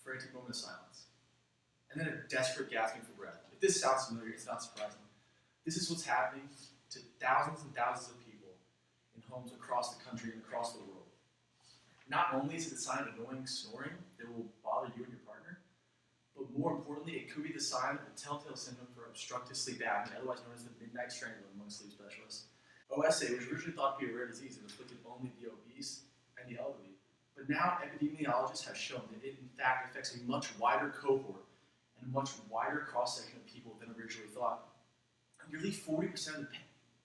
frantic moment of silence, and then a desperate gasping for breath. If this sounds familiar, it's not surprising. This is what's happening to thousands and thousands of people in homes across the country and across the world. Not only is it a sign of annoying snoring that will bother you and your partner, but more importantly, it could be the sign of a telltale symptom for obstructive sleep apnea, otherwise known as the midnight strangler among sleep specialists. OSA was originally thought to be a rare disease that afflicted only the obese and the elderly, but now epidemiologists have shown that it in fact affects a much wider cohort and a much wider cross-section of people than originally thought. Nearly 40% of the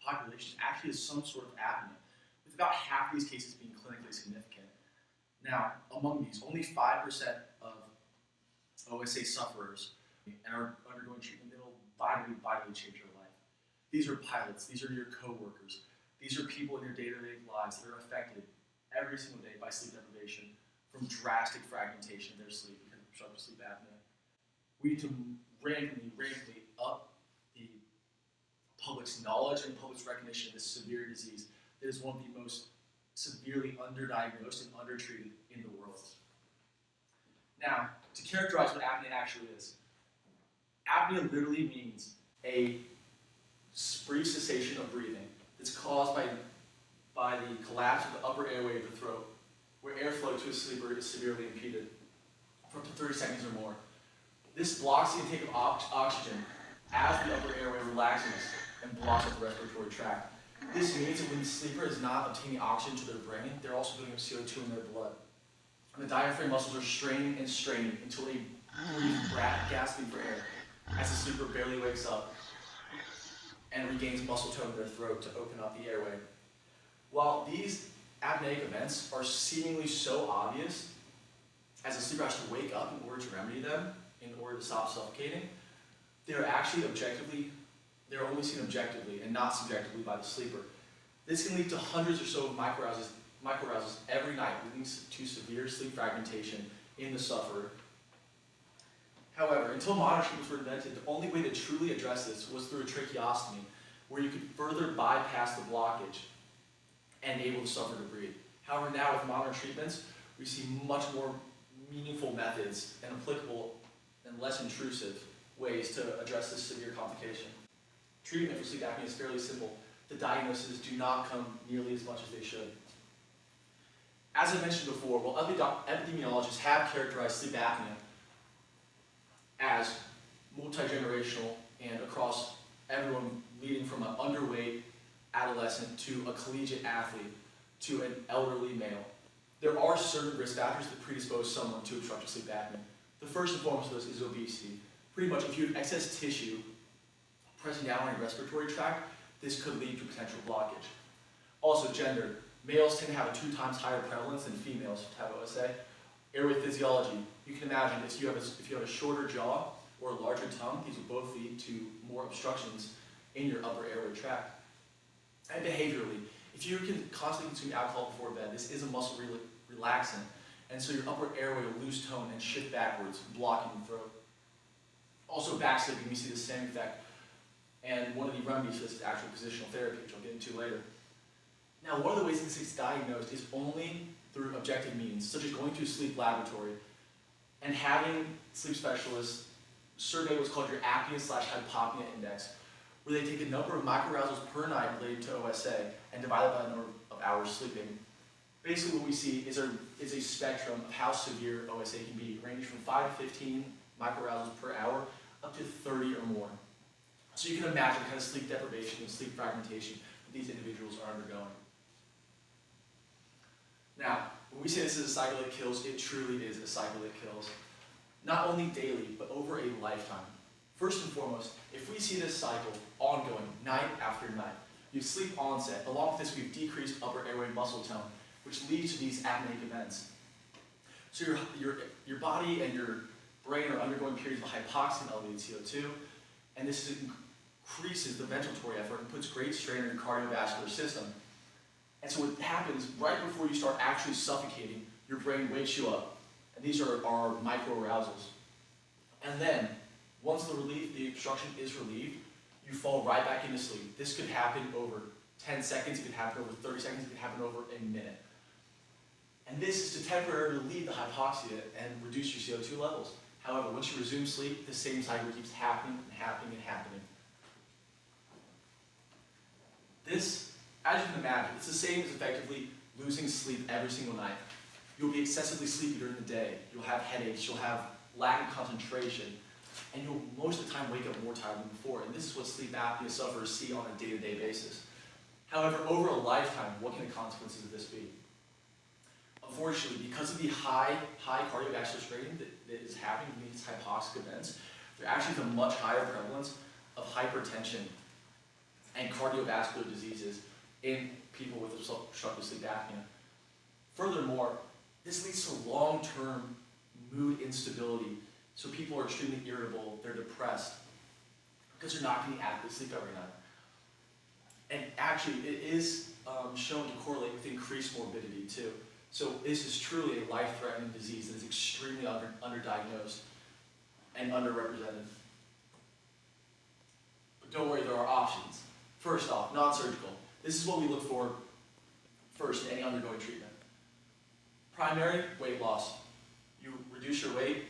population actually has some sort of apnea, with about half of these cases being clinically significant. Now, among these, only 5% of OSA sufferers and are undergoing treatment that will vitally change their life. These are pilots, these are your coworkers, these are people in your day-to-day lives that are affected every single day by sleep deprivation from drastic fragmentation of their sleep because of obstructive sleep apnea. We need to radically up the public's knowledge and public's recognition of this severe disease that is one of the most severely underdiagnosed and undertreated in the world. Now, to characterize what apnea actually is, apnea literally means a brief cessation of breathing that's caused by the collapse of the upper airway of the throat, where airflow to a sleeper is severely impeded for up to 30 seconds or more. This blocks the intake of oxygen as the upper airway relaxes and blocks up the respiratory tract. This means that when the sleeper is not obtaining oxygen to their brain, they're also building up CO2 in their blood. And the diaphragm muscles are straining and straining until they breathe gasping for air as the sleeper barely wakes up and regains muscle tone in their throat to open up the airway. While these apneic events are seemingly so obvious, as the sleeper has to wake up in order to remedy them, in order to stop suffocating, they're only seen objectively and not subjectively by the sleeper. This can lead to hundreds or so of microarousals every night, leading to severe sleep fragmentation in the sufferer. However, until modern treatments were invented, the only way to truly address this was through a tracheostomy, where you could further bypass the blockage and enable the sufferer to breathe. However, now with modern treatments, we see much more meaningful methods and applicable and less intrusive ways to address this severe complication. Treatment for sleep apnea is fairly simple. The diagnoses do not come nearly as much as they should. As I mentioned before, while epidemiologists have characterized sleep apnea as multi-generational and across everyone, leading from an underweight adolescent to a collegiate athlete to an elderly male, there are certain risk factors that predispose someone to obstructive sleep apnea. The first and foremost of those is obesity. Pretty much, if you have excess tissue pressing down on your respiratory tract, this could lead to potential blockage. Also, gender. Males tend to have a 2 times higher prevalence than females to have OSA. Airway physiology. You can imagine if you have a shorter jaw or a larger tongue, these will both lead to more obstructions in your upper airway tract. And behaviorally, if you can constantly consume alcohol before bed, this is a muscle relaxant, and so your upper airway will lose tone and shift backwards, blocking the throat. Also, back sleeping, we see the same effect. And one of the remedies for this is actual positional therapy, which I'll get into later. Now, one of the ways this is diagnosed is only through objective means, such as going to a sleep laboratory and having sleep specialists survey what's called your apnea/hypopnea index, where they take the number of microarousals per night related to OSA and divide it by the number of hours sleeping. Basically, what we see is a spectrum of how severe OSA can be, ranging from 5 to 15 microarousals per hour up to 30 or more. So you can imagine the kind of sleep deprivation and sleep fragmentation that these individuals are undergoing. Now, when we say this is a cycle that kills, it truly is a cycle that kills. Not only daily, but over a lifetime. First and foremost, if we see this cycle ongoing night after night, you have sleep onset. Along with this, we've decreased upper airway muscle tone, which leads to these apneic events. So your body and your brain are undergoing periods of hypoxia and elevated CO2, and this increases the ventilatory effort and puts great strain on your cardiovascular system. And so what happens, right before you start actually suffocating, your brain wakes you up. And these are our microarousals. And then, once the obstruction is relieved, you fall right back into sleep. This could happen over 10 seconds, it could happen over 30 seconds, it could happen over a minute. And this is to temporarily relieve the hypoxia and reduce your CO2 levels. However, once you resume sleep, the same cycle keeps happening and happening and happening. This, as you can imagine, it's the same as effectively losing sleep every single night. You'll be excessively sleepy during the day. You'll have headaches. You'll have lack of concentration. And you'll most of the time wake up more tired than before. And this is what sleep apnea sufferers see on a day-to-day basis. However, over a lifetime, what can the consequences of this be? Unfortunately, because of the high cardiovascular strain that is happening in these hypoxic events, there actually is a much higher prevalence of hypertension and cardiovascular diseases in people with obstructive sleep apnea. Furthermore, this leads to long-term mood instability. So people are extremely irritable, they're depressed, because they're not getting adequate sleep every night. And actually, it is shown to correlate with increased morbidity too. So this is truly a life-threatening disease that is extremely underdiagnosed and underrepresented. But don't worry, there are options. First off, non-surgical. This is what we look for first in any undergoing treatment. Primary, weight loss. You reduce your weight,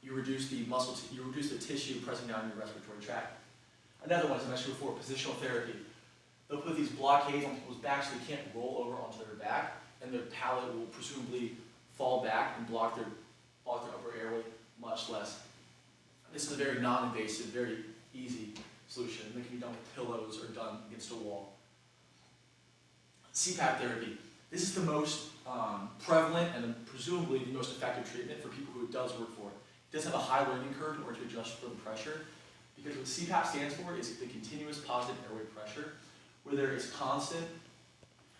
you reduce the you reduce the tissue pressing down your respiratory tract. Another one, as I mentioned before, positional therapy. They'll put these blockades on people's backs so they can't roll over onto their back, and their palate will presumably fall back and block their upper airway much less. This is a very non-invasive, very easy solution. It can be done with pillows or done against a wall. CPAP therapy. This is the most prevalent and presumably the most effective treatment for people who it does work for. It does have a high learning curve in order to adjust for the pressure, because what CPAP stands for is the continuous positive airway pressure, where there is constant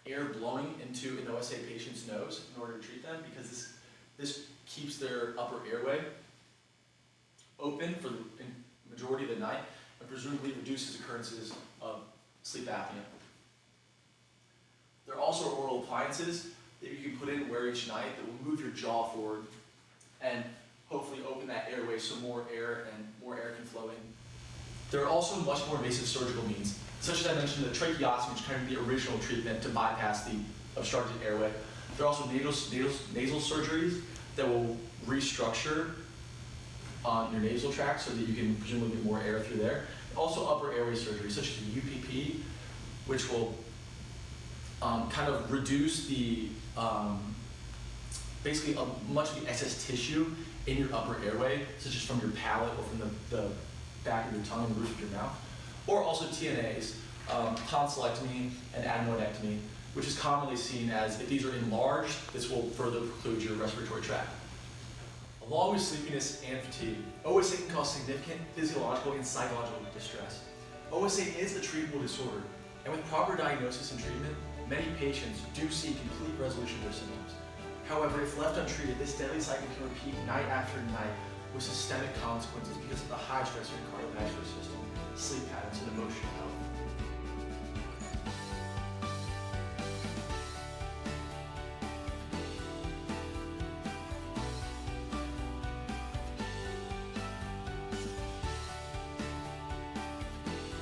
air blowing into an OSA patient's nose in order to treat them, because this keeps their upper airway open for the majority of the night and presumably reduces occurrences of sleep apnea. There are also oral appliances that you can put in and wear each night that will move your jaw forward and hopefully open that airway so more air can flow in. There are also much more invasive surgical means, such as I mentioned the tracheostomy, which is kind of the original treatment to bypass the obstructed airway. There are also nasal surgeries that will restructure your nasal tract so that you can presumably get more air through there. Also upper airway surgery, such as the UPP, which will kind of reduce the, basically much of the excess tissue in your upper airway, such as from your palate or from the back of your tongue and the roof of your mouth. Or also TNAs, tonsillectomy and adenoidectomy, which is commonly seen as, if these are enlarged, this will further preclude your respiratory tract. Along with sleepiness and fatigue, OSA can cause significant physiological and psychological distress. OSA is a treatable disorder, and with proper diagnosis and treatment, many patients do see complete resolution of their symptoms. However, if left untreated, this deadly cycle can repeat night after night with systemic consequences because of the high stress in your cardiovascular system, sleep patterns, and emotional health.